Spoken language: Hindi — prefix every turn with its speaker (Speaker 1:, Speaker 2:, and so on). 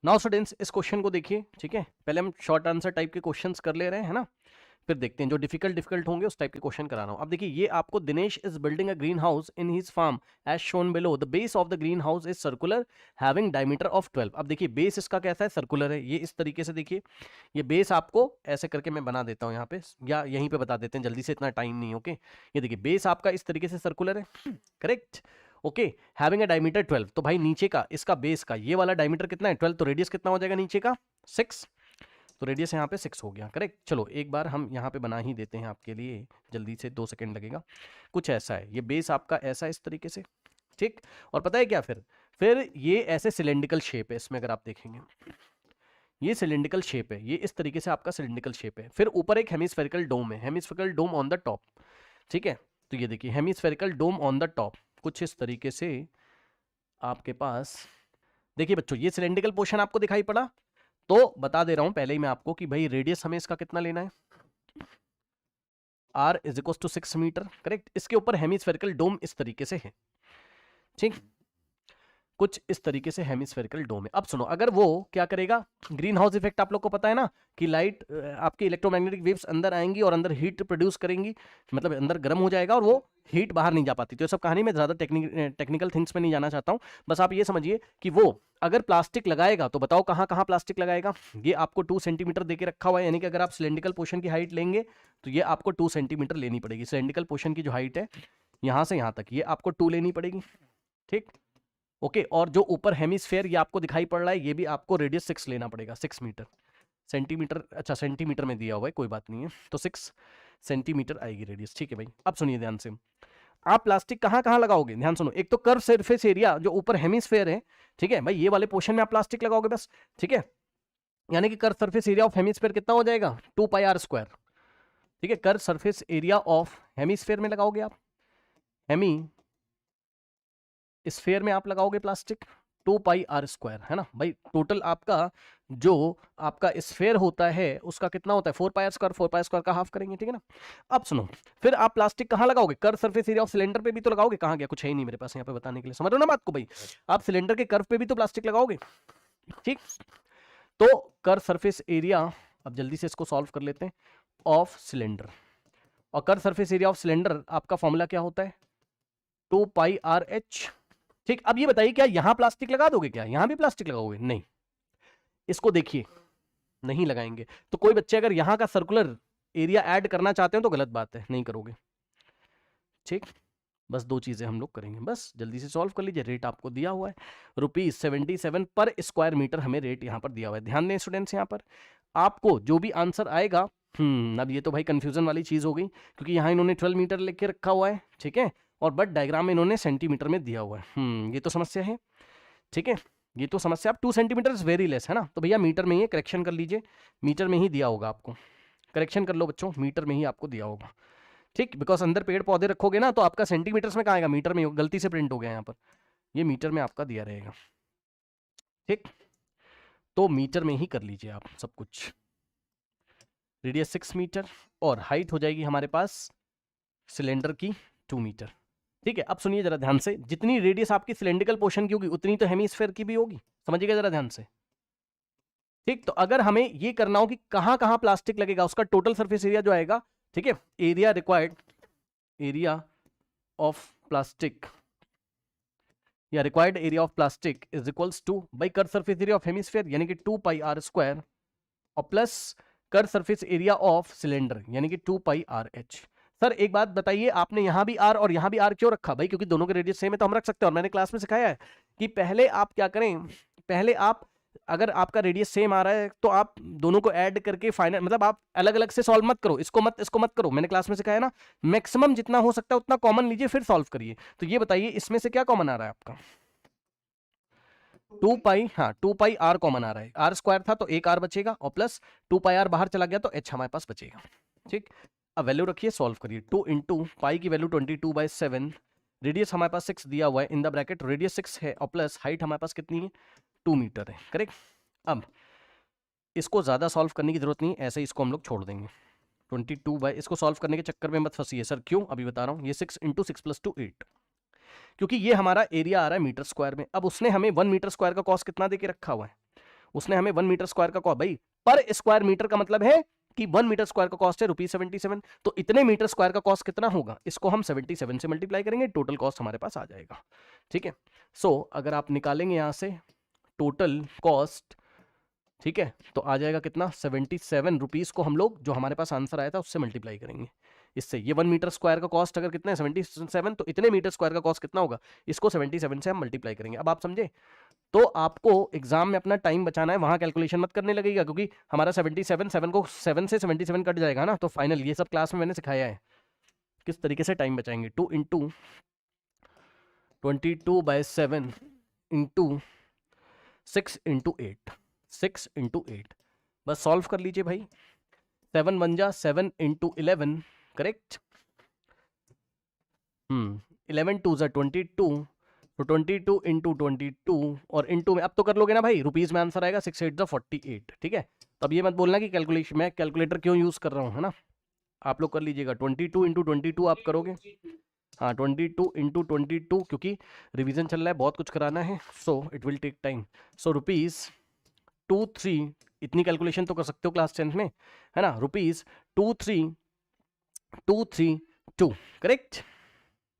Speaker 1: नाउ स्टूडेंट्स इस क्वेश्चन को देखिए, ठीक है। पहले हम शॉर्ट आंसर टाइप के क्वेश्चंस कर ले रहे हैं, है ना, फिर देखते हैं जो डिफिकल्ट होंगे उस टाइप के क्वेश्चन करा रहा हूं। अब देखिए, ये आपको Dinesh is building a greenhouse in his farm as shown below, the base of the greenhouse is circular having diameter of 12। अब देखिए बेस इसका कैसा है, सर्कुलर है। ये इस तरीके से देखिए, ये बेस आपको ऐसे करके मैं बना देता हूं यहाँ पे, या यहीं पे बता देते हैं जल्दी से, इतना टाइम नहीं। ओके, ये देखिए बेस आपका इस तरीके से सर्कुलर है, correct. Okay, having a diameter 12, तो भाई नीचे का इसका बेस का ये वाला डायमीटर कितना है 12, तो रेडियस कितना हो जाएगा नीचे का 6, तो रेडियस यहाँ पे 6 हो गया, करेक्ट। चलो एक बार हम यहाँ पे बना ही देते हैं आपके लिए, जल्दी से 2 सेकंड लगेगा। कुछ ऐसा है, ये बेस आपका ऐसा इस तरीके से, ठीक। और पता है क्या, फिर ये ऐसे सिलेंड्रिकल शेप है इसमें, अगर आप देखेंगे ये सिलेंड्रिकल शेप है, ये इस तरीके से आपका सिलेंड्रिकल शेप है। फिर ऊपर एक हेमिस्फेरिकल डोम है, hemispherical dome on the top, ठीक है। तो ये देखिए hemispherical dome on the top, कुछ इस तरीके से आपके पास। देखिए बच्चों, ये सिलेंड्रिकल पोर्शन आपको दिखाई पड़ा, तो बता दे रहा हूं पहले ही मैं आपको कि भाई रेडियस हमें इसका कितना लेना है, r is equal to 6 metre, correct. इसके ऊपर हेमिस्फेरिकल डोम इस तरीके से है, ठीक, कुछ इस तरीके से हेमिस्फेरिकल डोम है। अब सुनो, अगर वो क्या करेगा, ग्रीन हाउस इफेक्ट आप लोग को पता है ना, कि लाइट आपकी इलेक्ट्रोमैग्नेटिक वेव्स अंदर आएंगी और अंदर हीट प्रोड्यूस करेंगी, मतलब अंदर गर्म हो जाएगा और वो हीट बाहर नहीं जा पाती। तो ये सब कहानी में ज्यादा टेक्निकल थिंग्स में नहीं जाना चाहता हूं, बस आप ये समझिए कि वो अगर प्लास्टिक लगाएगा तो बताओ कहां कहां प्लास्टिक लगाएगा। ये आपको 2 सेंटीमीटर देके रखा हुआ है, यानी कि अगर आप सिलेंड्रिकल पोर्शन की हाइट लेंगे तो ये आपको 2 सेंटीमीटर लेनी पड़ेगी। सिलेंड्रिकल पोर्शन की जो हाइट है यहां से यहां तक, ये आपको 2 लेनी पड़ेगी, ठीक। ओके, और जो ऊपर हेमिस्फेयर ये आपको दिखाई पड़ रहा है, ये भी आपको रेडियस 6 लेना पड़ेगा, 6 मीटर। सेंटीमीटर, अच्छा सेंटीमीटर में दिया हुआ है, कोई बात नहीं है, तो 6 सेंटीमीटर आएगी रेडियस, ठीक है भाई। अब सुनिए ध्यान से, आप प्लास्टिक कहां कहां लगाओगे, ध्यान सुनो। एक तो कर्व सरफेस एरिया जो ऊपर हेमिस्फेयर है, ठीक है भाई, ये वाले पोर्शन में आप प्लास्टिक लगाओगे बस, ठीक है। यानी कि curve surface area of hemisphere कितना हो जाएगा 2 पाई आर स्क्वायर, ठीक है। Curve surface area of hemisphere में लगाओगे आप, हेमी स्फेयर में आप लगाओगे प्लास्टिक 2 पाई आर स्क्वायर, है ना भाई। टोटल आपका जो आपका स्फेयर होता है उसका कितना होता है 4 पाई आर स्क्वायर, 4 पाई स्क्वायर का हाफ करेंगे, ठीक है ना। अब सुनो, फिर आप प्लास्टिक कहां लगाओगे, curve surface area of cylinder पे भी तो लगाओगे। कहां गया, कुछ है ही नहीं मेरे पास यहाँ पे बताने के लिए, समझ रहे हो ना बात को भाई। आप सिलेंडर के कर्व पे भी तो प्लास्टिक लगाओगे, ठीक। तो कर्व सरफेस एरिया, अब जल्दी से इसको सॉल्व कर लेते हैं, ऑफ सिलेंडर, और curve surface area of cylinder आपका फॉर्मूला क्या होता है 2 पाई आर एच, ठीक। अब ये बताइए, क्या यहां प्लास्टिक लगा दोगे, क्या यहां भी प्लास्टिक लगाओगे, नहीं। इसको देखिए, नहीं लगाएंगे। तो कोई बच्चे अगर यहां का सर्कुलर एरिया ऐड करना चाहते हैं तो गलत बात है, नहीं करोगे, ठीक। बस 2 चीजें हम लोग करेंगे, बस जल्दी से सॉल्व कर लीजिए। रेट आपको दिया हुआ है ₹77 पर स्क्वायर मीटर, हमें रेट यहां पर दिया हुआ है। ध्यान दें स्टूडेंट्स, यहां पर आपको जो भी आंसर आएगा, अब ये तो भाई कंफ्यूजन वाली चीज हो गई, क्योंकि यहां इन्होंने 12 मीटर लिख के रखा हुआ है, ठीक है, और बट डायग्राम में इन्होंने सेंटीमीटर में दिया हुआ है। ये तो समस्या है, ठीक है, ये तो समस्या। आप 2 सेंटीमीटर इज वेरी लेस, है ना, तो भैया मीटर में ही करेक्शन कर लीजिए, मीटर में ही दिया होगा आपको, करेक्शन कर लो बच्चों, मीटर में ही आपको दिया होगा, ठीक। बिकॉज अंदर पेड़ पौधे रखोगे ना तो आपका सेंटीमीटर्स में कहाँ आएगा, मीटर में, गलती से प्रिंट हो गया यहाँ पर, ये मीटर में आपका दिया रहेगा, ठीक। तो मीटर में ही कर लीजिए आप सब कुछ। रेडियस 6 मीटर और हाइट हो जाएगी हमारे पास सिलेंडर की 2 मीटर, ठीक है। अब सुनिए जरा ध्यान से, जितनी रेडियस आपकी सिलेंड्रिकल पोर्शन की होगी उतनी तो हेमिस्फेयर की भी होगी, समझिएगा जरा ध्यान से, ठीक। तो अगर हमें ये करना हो कि कहां कहां प्लास्टिक लगेगा, उसका टोटल सरफेस एरिया जो आएगा, ठीक है, area required, area of plastic या required area of plastic is equals to by curve surface area of hemisphere यानी कि 2 पाई आर स्क्वायर, और plus curve surface area of cylinder यानी कि 2 पाई आर एच। सर एक बात बताइए, आपने यहां भी आर और यहां भी आर क्यों रखा भाई, क्योंकि दोनों के रेडियस सेम है तो हम रख सकते हैं। और मैंने क्लास में सिखाया है कि पहले आप क्या करें, पहले आप अगर आपका रेडियस सेम आ रहा है तो आप दोनों को ऐड करके फाइनल, मतलब आप अलग अलग से सॉल्व मत करो, इसको मत करो, मैंने क्लास में सिखाया ना, मैक्सिमम जितना हो सकता है उतना कॉमन लीजिए फिर सॉल्व करिए। तो ये बताइए इसमें से क्या कॉमन आ रहा है आपका 2 पाई, हाँ 2 पाई आर कॉमन आ रहा है, आर स्क्वायर था तो एक आर बचेगा और प्लस 2 पाई आर बाहर चला गया तो एच हमारे पास बचेगा, ठीक। अब वैल्यू रखिए, सॉल्व करिए। 2 इंटू पाई की वैल्यू 22/7, रेडियस हमारे पास 6 दिया हुआ है, इन द ब्रैकेट रेडियस 6 है और प्लस हाइट हमारे पास कितनी है 2 मीटर है, करेक्ट। अब इसको ज्यादा सॉल्व करने की जरूरत नहीं, ऐसे ही इसको हम लोग छोड़ देंगे। 22 इसको सॉल्व करने के चक्कर में मत फंसिए सर, क्यों, अभी बता रहा हूँ। ये 6 इंटू 6 + 2 8, क्योंकि ये हमारा एरिया आ रहा है मीटर स्क्वायर में। अब उसने हमें 1 मीटर स्क्वायर का कॉस्ट कितना दे के रखा हुआ है, उसने हमें 1 मीटर स्क्वायर का कॉस्ट, भाई पर स्क्वायर मीटर का मतलब है कि 1 मीटर स्क्वायर का कॉस्ट है ₹77, तो इतने मीटर स्क्वायर का कॉस्ट कितना होगा, इसको हम 77 से मल्टीप्लाई करेंगे, टोटल कॉस्ट हमारे पास आ जाएगा। ठीक है, सो अगर आप निकालेंगे यहां से टोटल कॉस्ट, ठीक है, तो आ जाएगा कितना, 77 रुपीज को हम लोग जो हमारे पास आंसर आया था उससे मल्टीप्लाई करेंगे इससे। ये 1 मीटर स्क्वायर का कॉस्ट अगर कितना है 77, तो इतने मीटर स्क्वायर का कॉस्ट कितना होगा, इसको 77 से हम मल्टीप्लाई करेंगे। अब आप समझे, तो आपको एग्जाम में अपना टाइम बचाना है, वहां कैलकुलेशन मत करने लगेगा, क्योंकि हमारा 77 7 को 7 से 77 कट जाएगा ना, तो फाइनल ये सब क्लास में मैंने सिखाया है किस तरीके से टाइम बचाएंगे। 2 इंटू 22/7 इंटू 6 इंटू 8, 6 इंटू 8, बस सॉल्व कर लीजिए भाई। 7 1 जा 7 इंटू 11, करेक्ट। 11 2 जा 22, तो 22 इंटू 22 और इंटू में अब तो कर लोगे ना भाई, रुपीज में आंसर आएगा 6 8 जा 48, ठीक है। तो अब ये मत बोलना कि कैलकुलेशन मैं कैलकुलेटर क्यों यूज कर रहा हूँ, है ना, आप लोग कर लीजिएगा। 22 इंटू 22 आप करोगे, हाँ 22 इंटू 22, क्योंकि रिवीजन चल रहा है, बहुत कुछ कराना है, so it will take time. So ₹23, इतनी कैलकुलेशन तो कर सकते हो क्लास 10th में, है ना, ₹23,232, करेक्ट।